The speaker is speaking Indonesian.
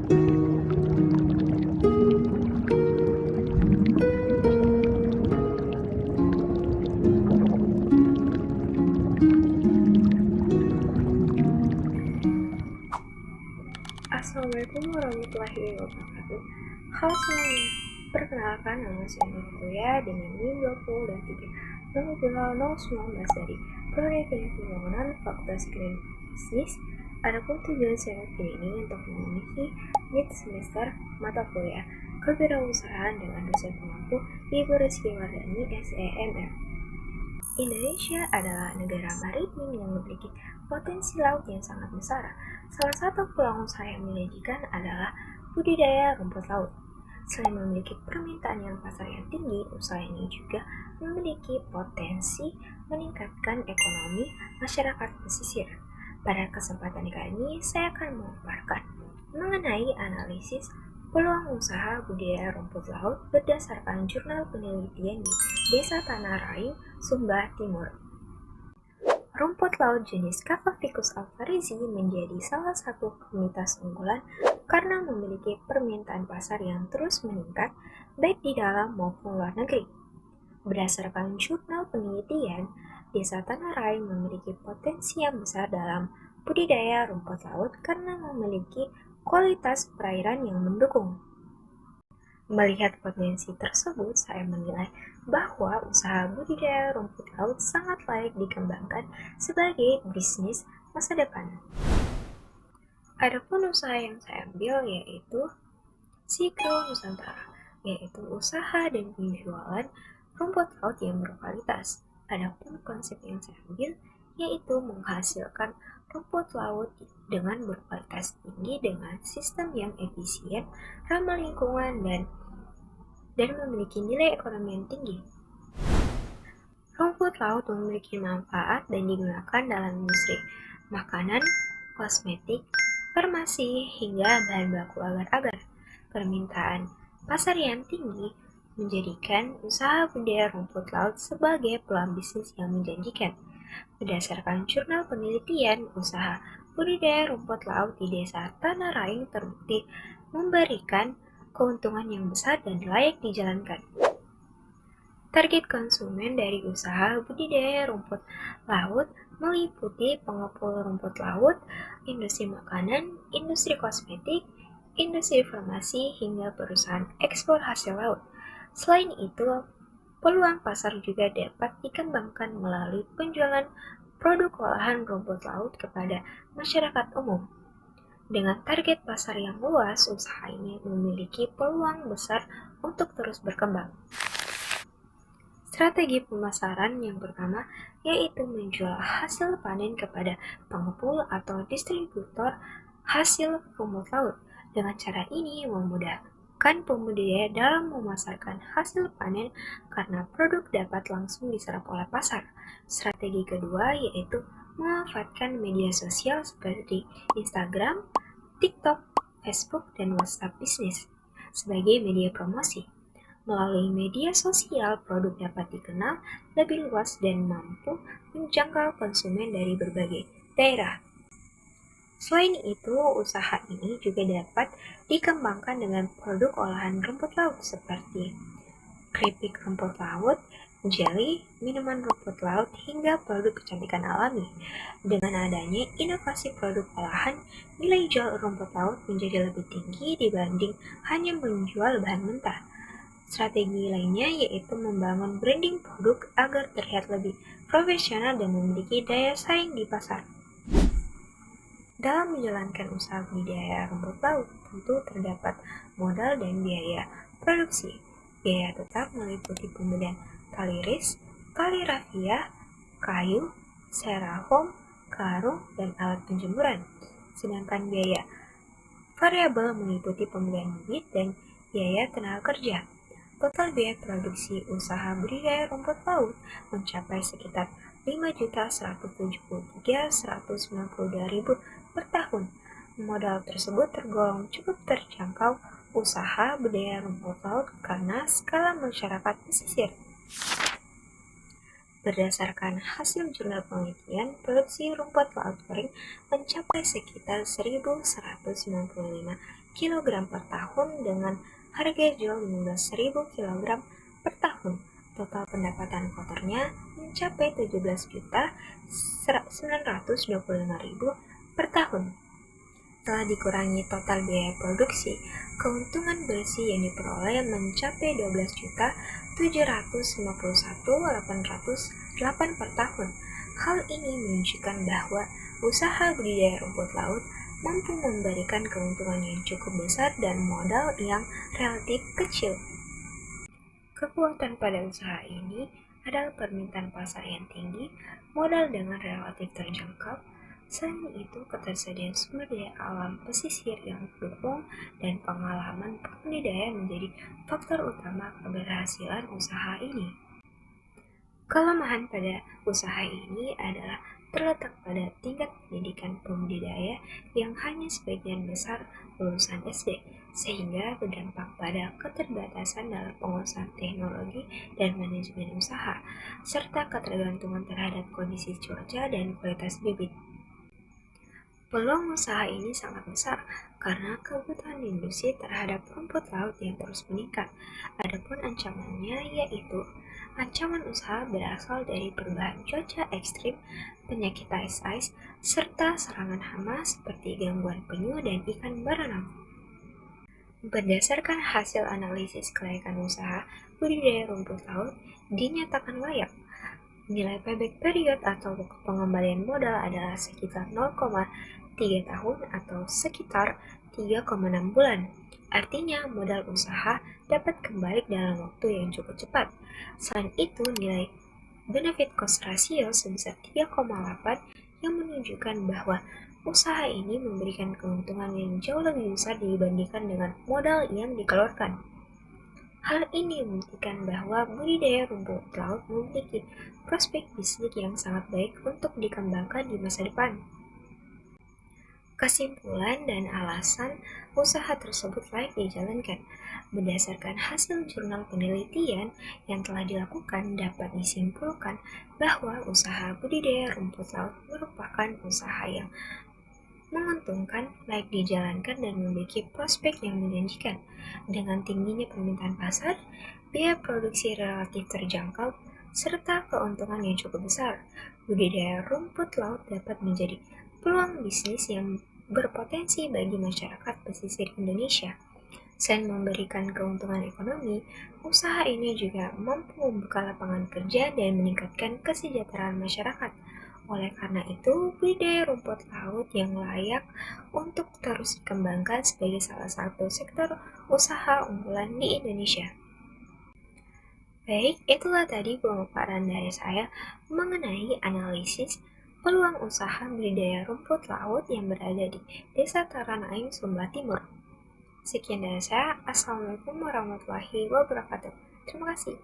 Assalamualaikum warahmatullahi wabarakatuh. Halo semuanya, perkenalkan nama saya Nurul dengan NIM 2023 dari Prodi Teknik Pembangunan Fakultas Ekonomi Bisnis. Adapun tujuan saya ini untuk memenuhi mid semester mata kuliah kewirausahaan dengan dosen pengampu Ibu Rizky Wardani SEMF. Indonesia adalah negara maritim yang memiliki potensi laut yang sangat besar. Salah satu peluang usaha yang menjanjikan adalah budidaya rumput laut. Selain memiliki permintaan yang pasar yang tinggi, usaha ini juga memiliki potensi meningkatkan ekonomi masyarakat pesisir. Pada kesempatan kali ini, saya akan memaparkan mengenai analisis peluang usaha budidaya rumput laut berdasarkan jurnal penelitian di Desa Tanah Raing, Sumba Timur. Rumput laut jenis Cavaficus alvarizi menjadi salah satu komoditas unggulan karena memiliki permintaan pasar yang terus meningkat baik di dalam maupun luar negeri. Berdasarkan jurnal penelitian, Desa Tanah Raing memiliki potensi yang besar dalam budidaya rumput laut karena memiliki kualitas perairan yang mendukung. Melihat potensi tersebut, saya menilai bahwa usaha budidaya rumput laut sangat layak dikembangkan sebagai bisnis masa depan. Adapun usaha yang saya ambil yaitu Sikro Nusantara, yaitu usaha dan penjualan rumput laut yang berkualitas. Adapun konsep yang saya ambil yaitu menghasilkan rumput laut dengan berkualitas tinggi dengan sistem yang efisien, ramah lingkungan, dan memiliki nilai ekonomi yang tinggi. Rumput laut memiliki manfaat dan digunakan dalam industri makanan, kosmetik, farmasi, hingga bahan baku agar-agar. Permintaan pasar yang tinggi menjadikan usaha budidaya rumput laut sebagai peluang bisnis yang menjanjikan. Berdasarkan jurnal penelitian, usaha budidaya rumput laut di Desa Tanah Raing terbukti memberikan keuntungan yang besar dan layak dijalankan. Target konsumen dari usaha budidaya rumput laut meliputi pengepul rumput laut, industri makanan, industri kosmetik, industri farmasi, hingga perusahaan ekspor hasil laut. Selain itu, peluang pasar juga dapat dikembangkan melalui penjualan produk olahan rumput laut kepada masyarakat umum. Dengan target pasar yang luas, usaha ini memiliki peluang besar untuk terus berkembang. Strategi pemasaran yang pertama yaitu menjual hasil panen kepada pengepul atau distributor hasil rumput laut. Dengan cara ini memudahkan pembudidaya dalam memasarkan hasil panen karena produk dapat langsung diserap oleh pasar. Strategi kedua yaitu memanfaatkan media sosial seperti Instagram, TikTok, Facebook, dan WhatsApp bisnis sebagai media promosi. Melalui media sosial, produk dapat dikenal lebih luas dan mampu menjangkau konsumen dari berbagai daerah. Selain itu, usaha ini juga dapat dikembangkan dengan produk olahan rumput laut seperti keripik rumput laut, jelly, minuman rumput laut, hingga produk kecantikan alami. Dengan adanya inovasi produk olahan, nilai jual rumput laut menjadi lebih tinggi dibanding hanya menjual bahan mentah. Strategi lainnya yaitu membangun branding produk agar terlihat lebih profesional dan memiliki daya saing di pasar. Dalam menjalankan usaha budidaya rumput laut, tentu terdapat modal dan biaya produksi. Biaya tetap meliputi pembelian tali ris, tali rafia, kayu, styrofoam, karung, dan alat penjemuran. Sedangkan biaya variabel meliputi pembelian bibit dan biaya tenaga kerja. Total biaya produksi usaha budidaya rumput laut mencapai sekitar 5.173.192.000 per tahun. Modal tersebut tergolong cukup terjangkau usaha budidaya rumput laut karena skala masyarakat pesisir. Berdasarkan hasil jurnal penelitian, produksi rumput laut kering mencapai sekitar 1.195 kg per tahun dengan harga jual 15.000 kg per tahun. Total pendapatan kotornya mencapai 17.925.000 per tahun. Setelah dikurangi total biaya produksi, keuntungan bersih yang diperoleh mencapai 12.751.808 per tahun. Hal ini menunjukkan bahwa usaha budidaya rumput laut mampu memberikan keuntungan yang cukup besar dan modal yang relatif kecil. Kekuatan pada usaha ini adalah permintaan pasar yang tinggi, modal dengan relatif terjangkau. Selain itu, ketersediaan sumber daya alam pesisir yang mendukung dan pengalaman budidaya menjadi faktor utama keberhasilan usaha ini. Kelemahan pada usaha ini adalah terletak pada tingkat pendidikan pembudidaya yang hanya sebagian besar lulusan SD, sehingga berdampak pada keterbatasan dalam penguasaan teknologi dan manajemen usaha, serta ketergantungan terhadap kondisi cuaca dan kualitas bibit. Peluang usaha ini sangat besar karena kebutuhan industri terhadap rumput laut yang terus meningkat. Adapun ancamannya yaitu ancaman usaha berasal dari perubahan cuaca ekstrim, penyakit ice, serta serangan hama seperti gangguan penyu dan ikan berenang. Berdasarkan hasil analisis kelayakan usaha budidaya rumput laut dinyatakan layak. Nilai payback period atau pengembalian modal adalah sekitar 0,3 tahun atau sekitar 3,6 bulan. Artinya modal usaha dapat kembali dalam waktu yang cukup cepat. Selain itu, nilai benefit cost ratio sebesar 3,8 yang menunjukkan bahwa usaha ini memberikan keuntungan yang jauh lebih besar dibandingkan dengan modal yang dikeluarkan. Hal ini membuktikan bahwa budidaya rumput laut memiliki prospek bisnis yang sangat baik untuk dikembangkan di masa depan. Kesimpulan dan alasan usaha tersebut layak dijalankan berdasarkan hasil jurnal penelitian yang telah dilakukan dapat disimpulkan bahwa usaha budidaya rumput laut merupakan usaha yang menguntungkan, layak dijalankan, dan memiliki prospek yang menjanjikan. Dengan tingginya permintaan pasar, biaya produksi relatif terjangkau, serta keuntungan yang cukup besar, budidaya rumput laut dapat menjadi peluang bisnis yang berpotensi bagi masyarakat pesisir Indonesia. Selain memberikan keuntungan ekonomi, usaha ini juga mampu membuka lapangan kerja dan meningkatkan kesejahteraan masyarakat. Oleh karena itu, budidaya rumput laut yang layak untuk terus dikembangkan sebagai salah satu sektor usaha unggulan di Indonesia. Baik, itulah tadi pemaparan dari saya mengenai analisis peluang usaha budidaya rumput laut yang berada di Desa Taranaim, Sumba Timur. Sekian dari saya. Assalamualaikum warahmatullahi wabarakatuh. Terima kasih.